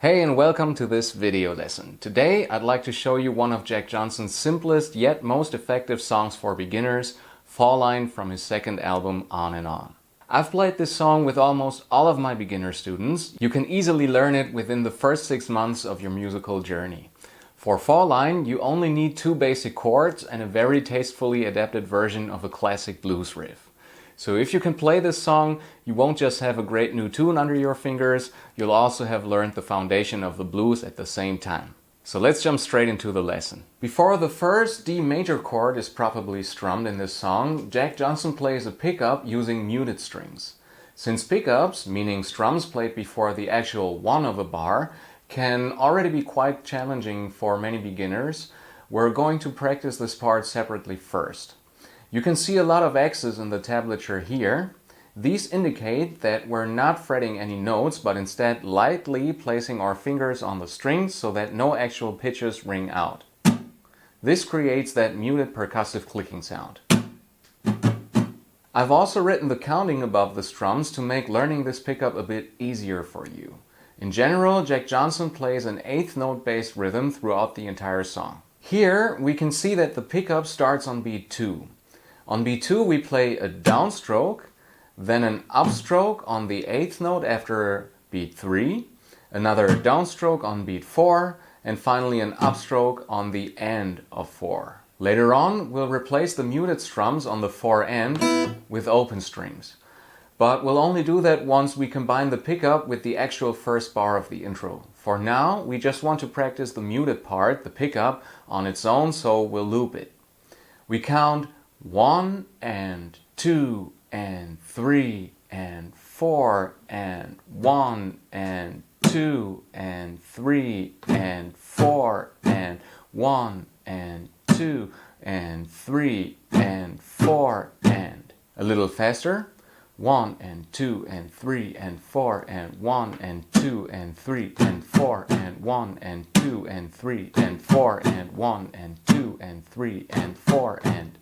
Hey and welcome to this video lesson. Today I'd like to show you one of Jack Johnson's simplest yet most effective songs for beginners, Fall Line from his second album On and On. I've played this song with almost all of my beginner students. You can easily learn it within the first 6 months of your musical journey. For Fall Line, you only need 2 basic chords and a very tastefully adapted version of a classic blues riff. So if you can play this song, you won't just have a great new tune under your fingers, you'll also have learned the foundation of the blues at the same time. So let's jump straight into the lesson. Before the first D major chord is properly strummed in this song, Jack Johnson plays a pickup using muted strings. Since pickups, meaning strums played before the actual one of a bar, can already be quite challenging for many beginners, we're going to practice this part separately first. You can see a lot of X's in the tablature here. These indicate that we're not fretting any notes, but instead lightly placing our fingers on the strings so that no actual pitches ring out. This creates that muted percussive clicking sound. I've also written the counting above the strums to make learning this pickup a bit easier for you. In general, Jack Johnson plays an 8th note based rhythm throughout the entire song. Here we can see that the pickup starts on beat 2. On beat 2 we play a downstroke, then an upstroke on the 8th note after beat 3, another downstroke on beat 4, and finally an upstroke on the end of 4. Later on we'll replace the muted strums on the 4 end with open strings. But we'll only do that once we combine the pickup with the actual first bar of the intro. For now, we just want to practice the muted part, the pickup, on its own, so we'll loop it. We count 1 and 2 and 3 and 4 and 1 and 2 and 3 and 4 and 1 and 2 and 3 and 4 and a little faster. 1 and 2 and 3 and 4 and 1 and 2 and 3 and 4 and 1 and 2 and 3 and 4 and 1 and 2 and 3 and 4 and...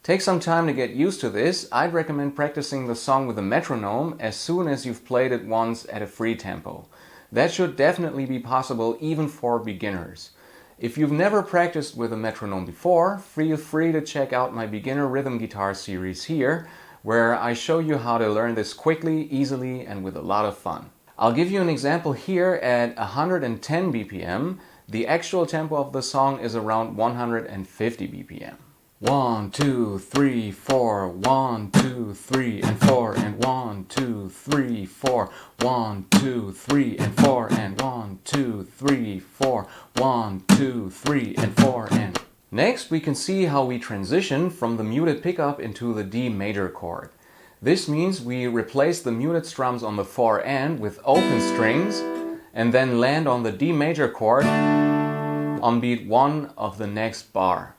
Take some time to get used to this. I'd recommend practicing the song with a metronome as soon as you've played it once at a free tempo. That should definitely be possible even for beginners. If you've never practiced with a metronome before, feel free to check out my beginner rhythm guitar series here, where I show you how to learn this quickly, easily, and with a lot of fun. I'll give you an example here at 110 BPM. The actual tempo of the song is around 150 BPM. 1, 2, 3, 4, 1, 2, 3, and 4, and 1, 2, 3, 4, 1, 2, 3, and 4, and 1, 2, 3, 4, 1, 2, 3, and 4, and... Next, we can see how we transition from the muted pickup into the D major chord. This means we replace the muted strums on the 4 end with open strings, and then land on the D major chord on beat 1 of the next bar.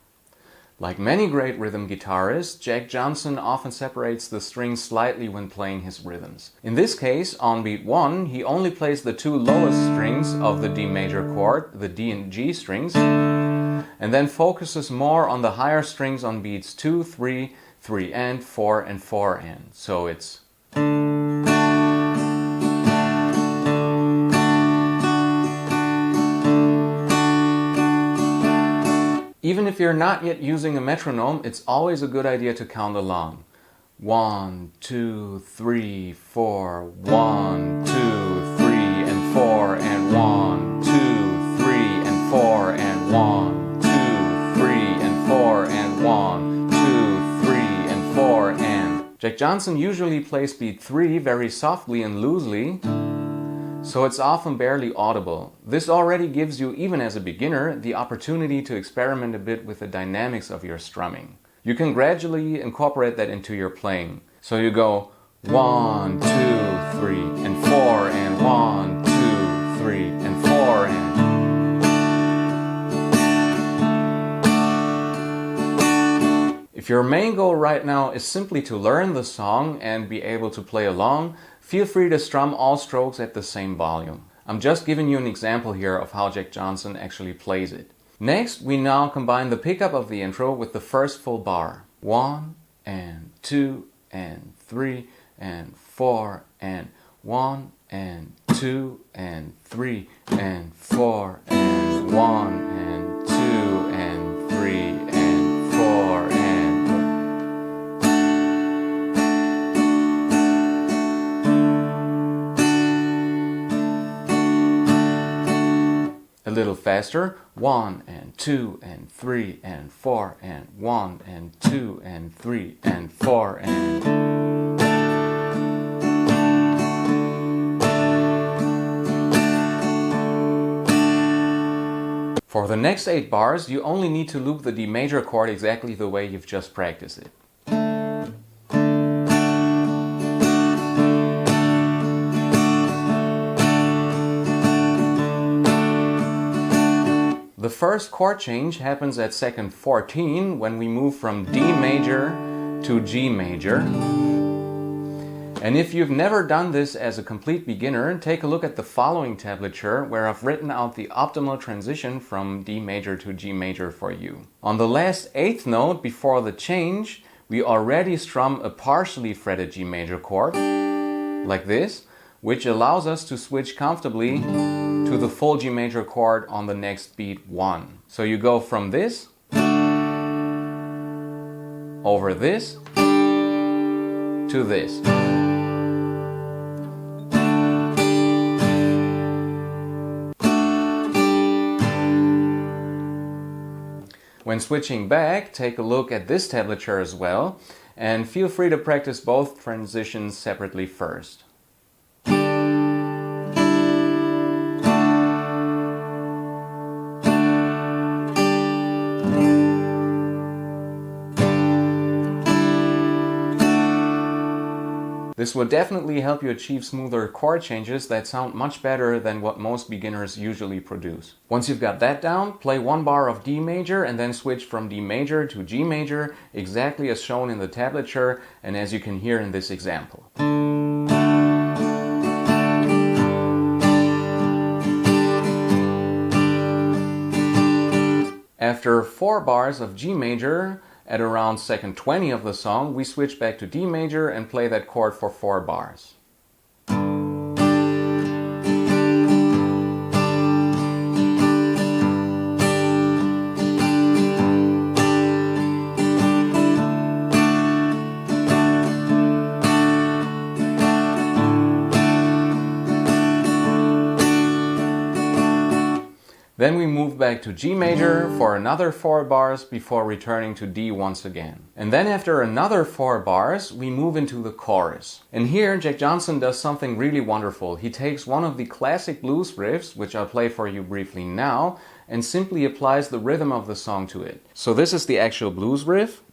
Like many great rhythm guitarists, Jack Johnson often separates the strings slightly when playing his rhythms. In this case, on beat 1, he only plays the 2 lowest strings of the D major chord, the D and G strings, and then focuses more on the higher strings on beats 2, 3, 3 and 4 and 4 and. So it's... Even if you're not yet using a metronome, it's always a good idea to count along. 1, 2, 3, 4, 1, 2, 3, and 4, and 1, 2, 3, and 4, and 1, 2, 3, and 4, and 1, 2, 3, and 4, and... Jack Johnson usually plays beat 3 very softly and loosely, so it's often barely audible. This already gives you, even as a beginner, the opportunity to experiment a bit with the dynamics of your strumming. You can gradually incorporate that into your playing. So you go 1, 2, 3, and 4, and 1, 2, 3, and 4, and... If your main goal right now is simply to learn the song and be able to play along, feel free to strum all strokes at the same volume. I'm just giving you an example here of how Jack Johnson actually plays it. Next, we now combine the pickup of the intro with the first full bar. 1 and 2 and 3 and 4 and 1 and 2 and 3 and 4 and 1 and 2 and 3 and 4 and a little faster. 1 and 2 and 3 and 4 and 1 and 2 and 3 and 4 and for the next 8 bars, you only need to loop the D major chord exactly the way you've just practiced it. The first chord change happens at second 14 when we move from D major to G major. And if you've never done this as a complete beginner, take a look at the following tablature where I've written out the optimal transition from D major to G major for you. On the last 8th note before the change, we already strum a partially fretted G major chord, like this, which allows us to switch comfortably to the full G major chord on the next beat 1. So you go from this, over this, to this. When switching back, take a look at this tablature as well, and feel free to practice both transitions separately first. This would definitely help you achieve smoother chord changes that sound much better than what most beginners usually produce. Once you've got that down, play 1 bar of D major and then switch from D major to G major exactly as shown in the tablature and as you can hear in this example. After 4 bars of G major, at around second 20 of the song, we switch back to D major and play that chord for 4 bars. Then we move back to G major for another 4 bars before returning to D once again. And then after another 4 bars, we move into the chorus. And here Jack Johnson does something really wonderful. He takes one of the classic blues riffs, which I'll play for you briefly now, and simply applies the rhythm of the song to it. So this is the actual blues riff.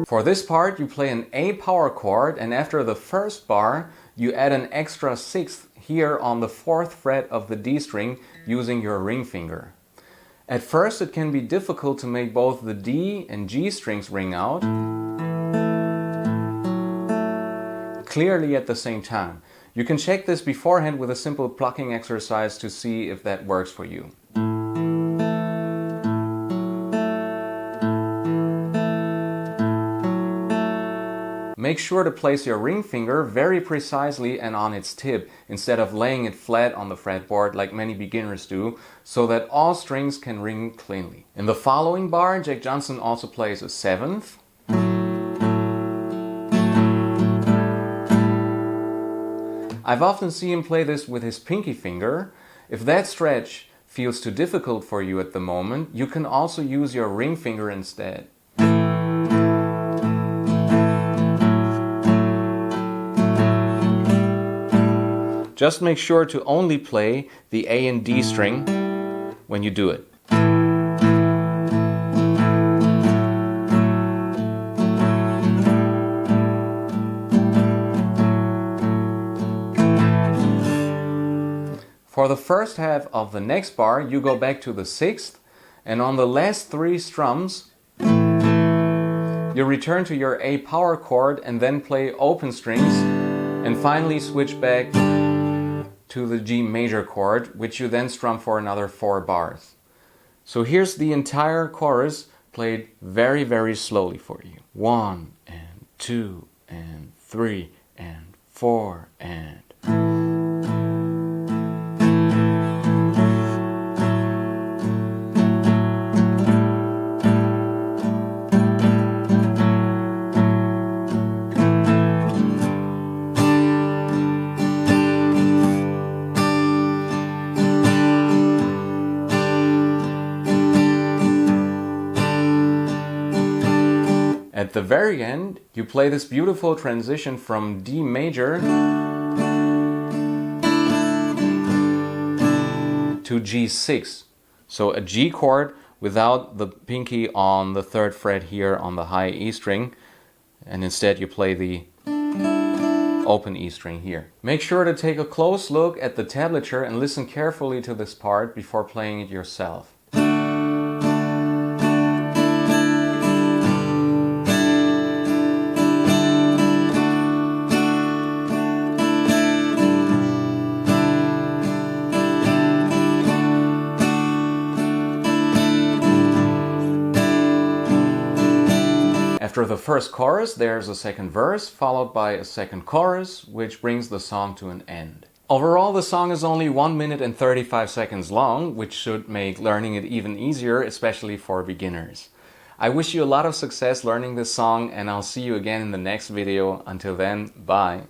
For this part, you play an A power chord, and after the first bar, you add an extra 6th here on the 4th fret of the D string using your ring finger. At first, it can be difficult to make both the D and G strings ring out clearly at the same time. You can check this beforehand with a simple plucking exercise to see if that works for you. Make sure to place your ring finger very precisely and on its tip instead of laying it flat on the fretboard like many beginners do, so that all strings can ring cleanly. In the following bar, Jack Johnson also plays a 7th. I've often seen him play this with his pinky finger. If that stretch feels too difficult for you at the moment, you can also use your ring finger instead. Just make sure to only play the A and D string when you do it. For the first half of the next bar, you go back to the 6th, and on the last 3 strums, You return to your A power chord and then play open strings, and finally switch back to the G major chord, which you then strum for another 4 bars. So here's the entire chorus played very, very slowly for you. 1 and 2 and 3 and 4 and... At the very end, you play this beautiful transition from D major to G6. So a G chord without the pinky on the 3rd fret here on the high E string, and instead you play the open E string here. Make sure to take a close look at the tablature and listen carefully to this part before playing it yourself. After the first chorus, there's a second verse, followed by a second chorus, which brings the song to an end. Overall, the song is only 1 minute and 35 seconds long, which should make learning it even easier, especially for beginners. I wish you a lot of success learning this song, and I'll see you again in the next video. Until then, bye!